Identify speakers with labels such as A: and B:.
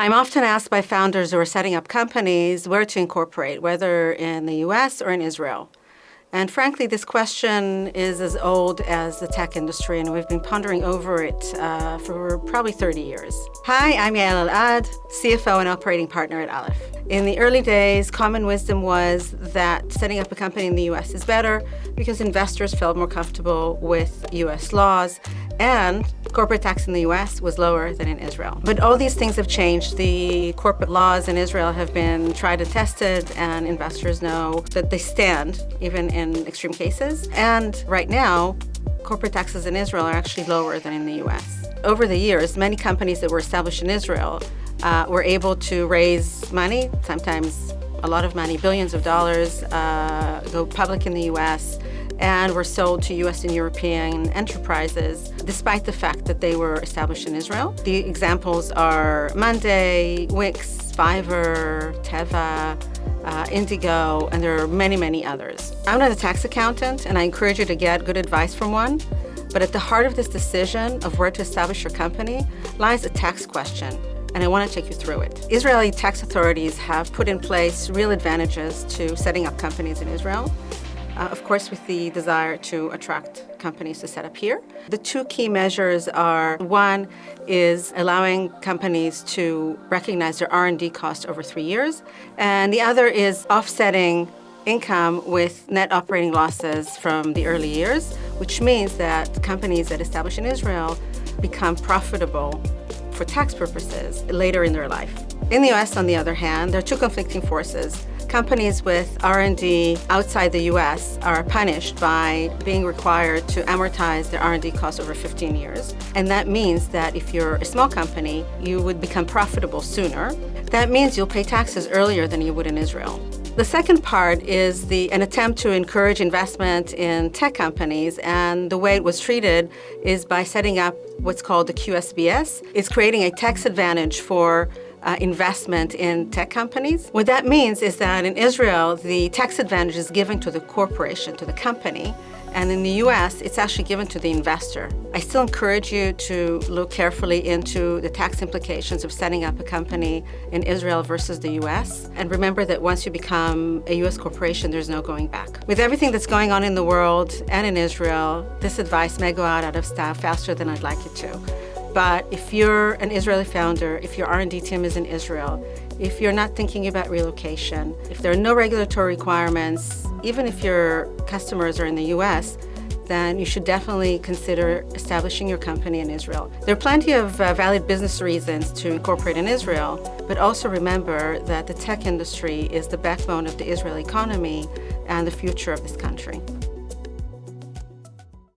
A: I'm often asked by founders who are setting up companies where to incorporate, whether in the US or in Israel. And frankly, this question is as old as the tech industry, and we've been pondering over it for probably 30 years. Hi, I'm Yael Elad, CFO and operating partner at Aleph. In the early days, common wisdom was that setting up a company in the US is better because investors felt more comfortable with US laws, and corporate tax in the US was lower than in Israel. But all these things have changed. The corporate laws in Israel have been tried and tested, and investors know that they stand, even in extreme cases. And right now, corporate taxes in Israel are actually lower than in the US. Over the years, many companies that were established in Israel were able to raise money, sometimes a lot of money, billions of dollars, go public in the US, and were sold to US and European enterprises, despite the fact that they were established in Israel. The examples are Monday, Wix, Fiverr, Teva, Indigo, and there are many, many others. I'm not a tax accountant, and I encourage you to get good advice from one, but at the heart of this decision of where to establish your company lies a tax question, and I want to take you through it. Israeli tax authorities have put in place real advantages to setting up companies in Israel. Of course, with the desire to attract companies to set up here. The two key measures are, one is allowing companies to recognize their R&D cost over 3 years, and the other is offsetting income with net operating losses from the early years, which means that companies that establish in Israel become profitable for tax purposes later in their life. In the US, on the other hand, there are two conflicting forces. Companies with R&D outside the US are punished by being required to amortize their R&D costs over 15 years. And that means that if you're a small company, you would become profitable sooner. That means you'll pay taxes earlier than you would in Israel. The second part is an attempt to encourage investment in tech companies, and the way it was treated is by setting up what's called the QSBS. It's creating a tax advantage for investment in tech companies. What that means is that in Israel, the tax advantage is given to the corporation, to the company, and in the US, it's actually given to the investor. I still encourage you to look carefully into the tax implications of setting up a company in Israel versus the US. And remember that once you become a US corporation, there's no going back. With everything that's going on in the world and in Israel, this advice may go out of style faster than I'd like it to. But if you're an Israeli founder, if your R&D team is in Israel, if you're not thinking about relocation, if there are no regulatory requirements, even if your customers are in the US, then you should definitely consider establishing your company in Israel. There are plenty of valid business reasons to incorporate in Israel, but also remember that the tech industry is the backbone of the Israeli economy and the future of this country.